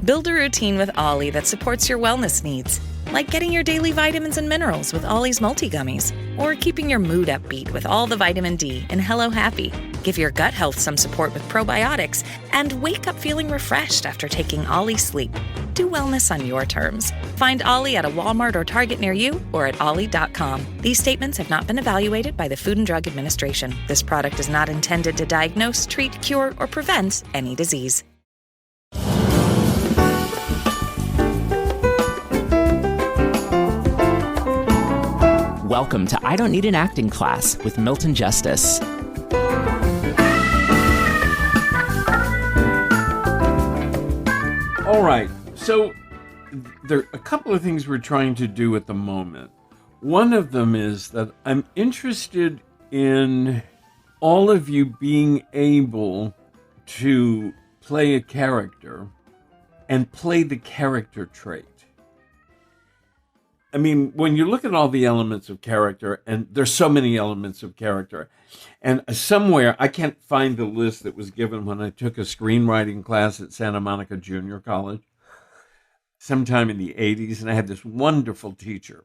Build a routine with Ollie that supports your wellness needs, like getting your daily vitamins and minerals with Ollie's multi-gummies, or keeping your mood upbeat with all the vitamin D in Hello Happy. Give your gut health some support with probiotics, and wake up feeling refreshed after taking Ollie Sleep. Do wellness on your terms. Find Ollie at a Walmart or Target near you or at ollie.com. These statements have not been evaluated by the Food and Drug Administration. This product is not intended to diagnose, treat, cure, or prevent any disease. Welcome to I Don't Need an Acting Class with Milton Justice. All right, so there are a couple of things we're trying to do at the moment. One of them is that I'm interested in all of you being able to play a character and play the character trait. I mean, when you look at all the elements of character, and there's so many elements of character, and somewhere, I can't find the list that was given when I took a screenwriting class at Santa Monica Junior College sometime in the 80s, and I had this wonderful teacher.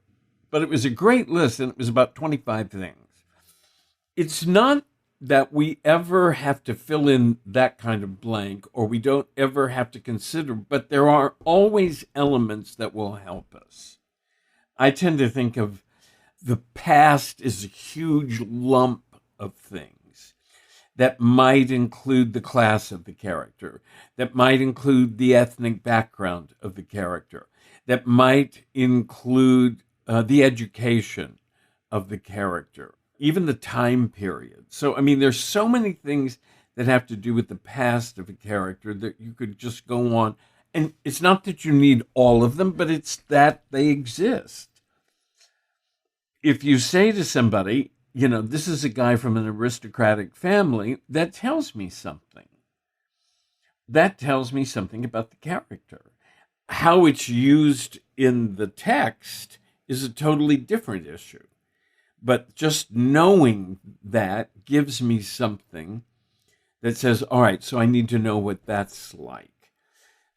But it was a great list, and it was about 25 things. It's not that we ever have to fill in that kind of blank, or we don't ever have to consider, but there are always elements that will help us. I tend to think of the past as a huge lump of things that might include the class of the character, that might include the ethnic background of the character, that might include the education of the character, even the time period. So, I mean, there's so many things that have to do with the past of a character that you could just go on. And it's not that you need all of them, but it's that they exist. If you say to somebody, you know, this is a guy from an aristocratic family, that tells me something. That tells me something about the character. How it's used in the text is a totally different issue. But just knowing that gives me something that says, all right, so I need to know what that's like.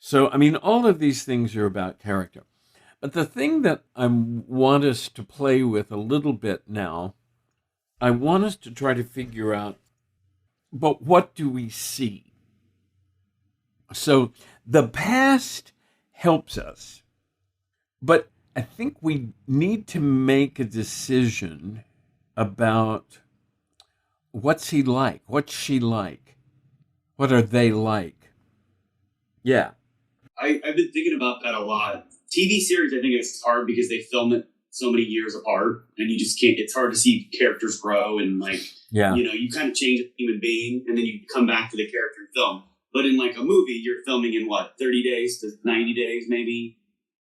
So, I mean, all of these things are about character. But the thing that I want us to play with a little bit now, I want us to try to figure out, but what do we see? So the past helps us, but I think we need to make a decision about what's he like, what's she like, what are they like? Yeah. I've been thinking about that a lot. TV series, I think it's hard because they film it so many years apart, and you just can't. It's hard to see characters grow and you kind of change a human being, and then you come back to the character in film. But in like a movie, you're filming in 30 days to 90 days maybe,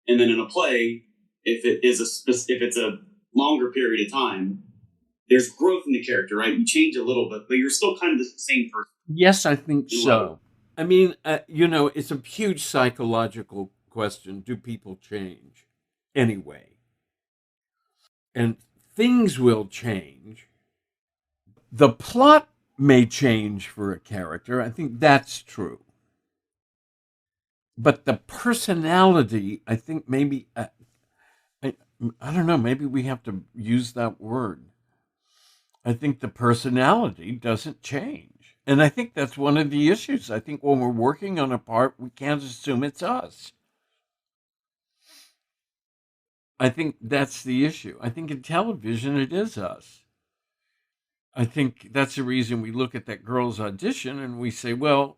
and then in a play, if it's a longer period of time, there's growth in the character, right? You change a little bit, but you're still kind of the same person. Yes, I think so. I mean, it's a huge psychological question. Do people change anyway? And things will change. The plot may change for a character. I think that's true. But the personality, I think maybe, I don't know, maybe we have to use that word. I think the personality doesn't change. And I think that's one of the issues. I think when we're working on a part, we can't assume it's us. I think that's the issue. I think in television, it is us. I think that's the reason we look at that girl's audition and we say, well,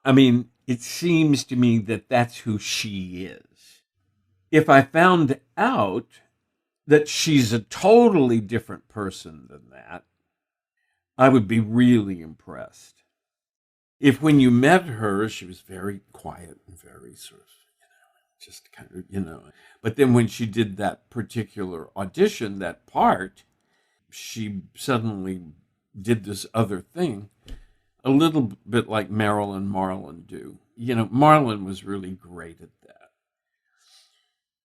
I mean, it seems to me that that's who she is. If I found out that she's a totally different person than that, I would be really impressed. If when you met her, she was very quiet and very sort of, just kind of, but then when she did that particular audition, that part, she suddenly did this other thing, a little bit like Marilyn Marlin do. Marlon was really great at that.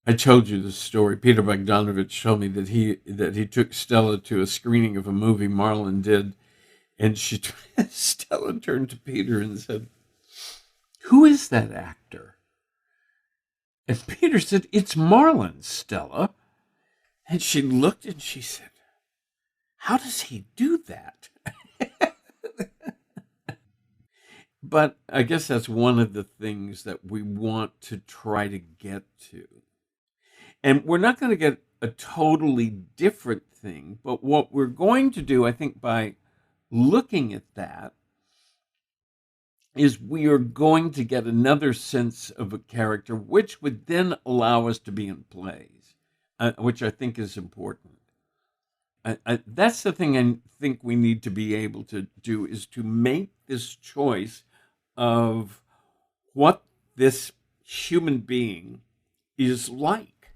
I told you this story. Peter Bogdanovich told me that he took Stella to a screening of a movie Marlon did, and Stella turned to Peter and said, "Who is that actor?" And Peter said, "It's Marlin, Stella." And she looked and she said, "How does he do that?" But I guess that's one of the things that we want to try to get to. And we're not going to get a totally different thing, but what we're going to do, I think, by looking at that, is we are going to get another sense of a character, which would then allow us to be in plays, which I think is important. That's the thing I think we need to be able to do, is to make this choice of what this human being is like,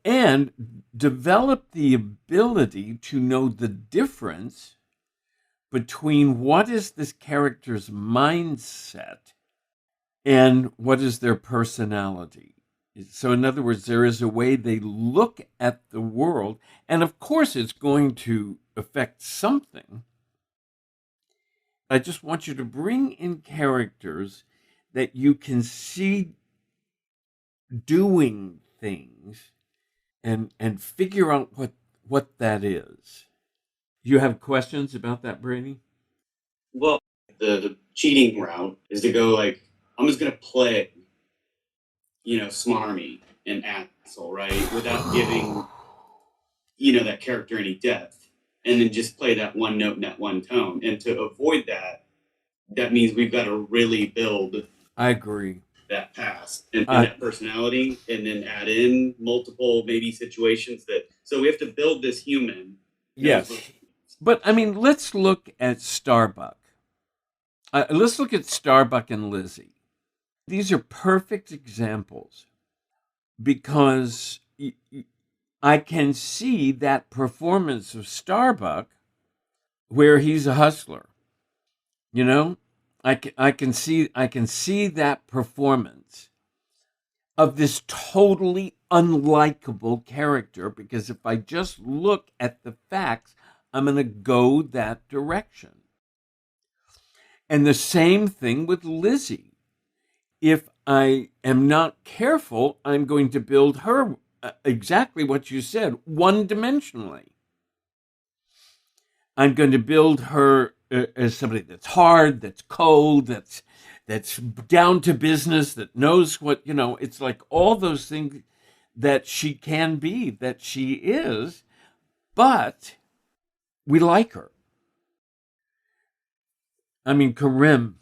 and develop the ability to know the difference between what is this character's mindset and what is their personality. So in other words, there is a way they look at the world, and of course it's going to affect something. I just want you to bring in characters that you can see doing things and figure out what that is. You have questions about that, Brady? Well, the cheating route is to go like, I'm just going to play, smarmy and asshole, right? Without giving, that character any depth. And then just play that one note and that one tone. And to avoid that means we've got to really build. I agree. That past and that personality, and then add in multiple maybe situations so we have to build this human. Yes. But I mean, let's look at Starbuck. Let's look at Starbuck and Lizzie. These are perfect examples because I can see that performance of Starbuck where he's a hustler. I can see that performance of this totally unlikable character, because if I just look at the facts, I'm going to go that direction. And the same thing with Lizzie. If I am not careful, I'm going to build her exactly what you said, one-dimensionally. I'm going to build her as somebody that's hard, that's cold, that's down to business, that knows what, it's like all those things that she can be, that she is, but we like her. I mean, Karim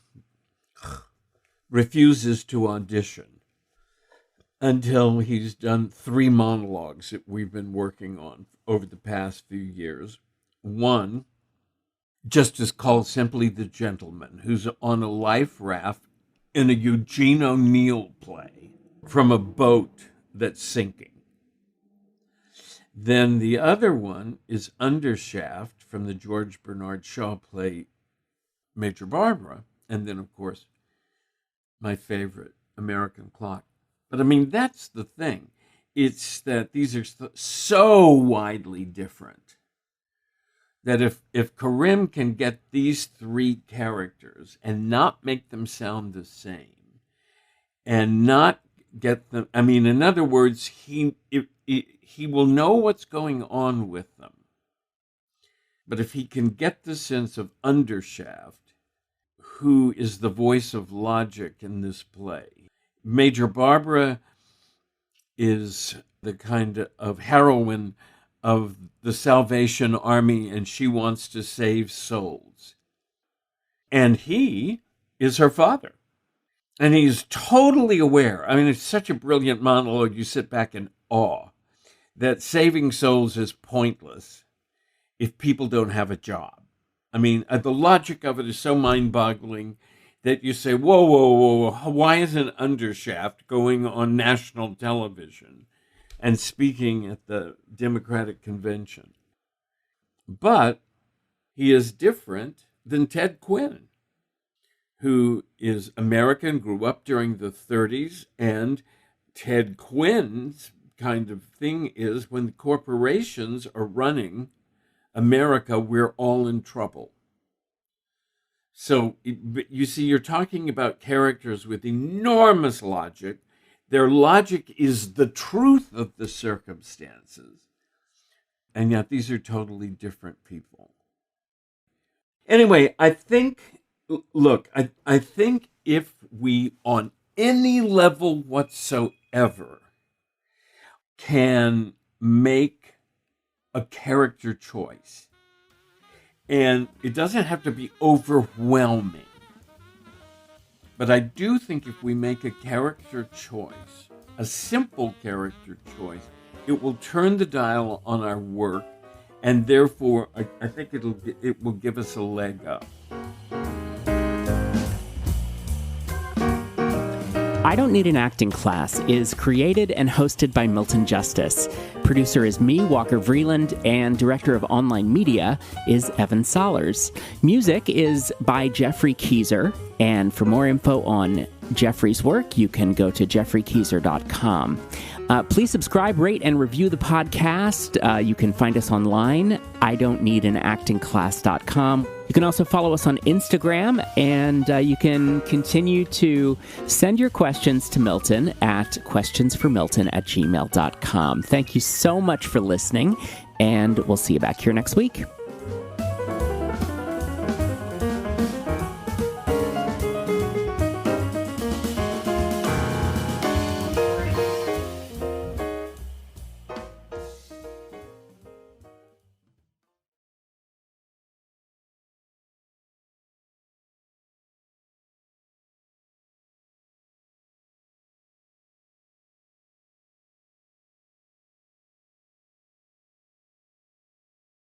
refuses to audition until he's done 3 monologues that we've been working on over the past few years. One just is called simply The Gentleman, who's on a life raft in a Eugene O'Neill play from a boat that's sinking. Then the other one is Undershaft from the George Bernard Shaw play Major Barbara. And then, of course, my favorite, American Clock. But I mean, that's the thing. It's that these are so widely different that if Karim can get these 3 characters and not make them sound the same, and not get them, I mean, in other words, he will know what's going on with them. But if he can get the sense of Undershaft, who is the voice of logic in this play, Major Barbara is the kind of heroine of the Salvation Army, and she wants to save souls. And he is her father. And he's totally aware. I mean, it's such a brilliant monologue. You sit back in awe that saving souls is pointless if people don't have a job. I mean, the logic of it is so mind-boggling that you say, whoa, whoa, whoa, why isn't Undershaft going on national television and speaking at the Democratic convention? But he is different than Ted Quinn, who is American, grew up during the 30s, and Ted Quinn's kind of thing is when the corporations are running America, we're all in trouble. So you see, you're talking about characters with enormous logic. Their logic is the truth of the circumstances. And yet these are totally different people. Anyway, I think if we, on any level whatsoever, can make a character choice, and it doesn't have to be overwhelming, but I do think if we make a character choice, a simple character choice, it will turn the dial on our work, and therefore I think it will give us a leg up. I Don't Need an Acting Class is created and hosted by Milton Justice. Producer is me, Walker Vreeland, and director of online media is Evan Sollers. Music is by Jeffrey Keyser, and for more info on Jeffrey's work, you can go to jeffreykeyser.com. Please subscribe, rate, and review the podcast. You can find us online, idon'tneedanactingclass.com. You can also follow us on Instagram, and you can continue to send your questions to Milton at questionsformilton@gmail.com. Thank you so much for listening, and we'll see you back here next week.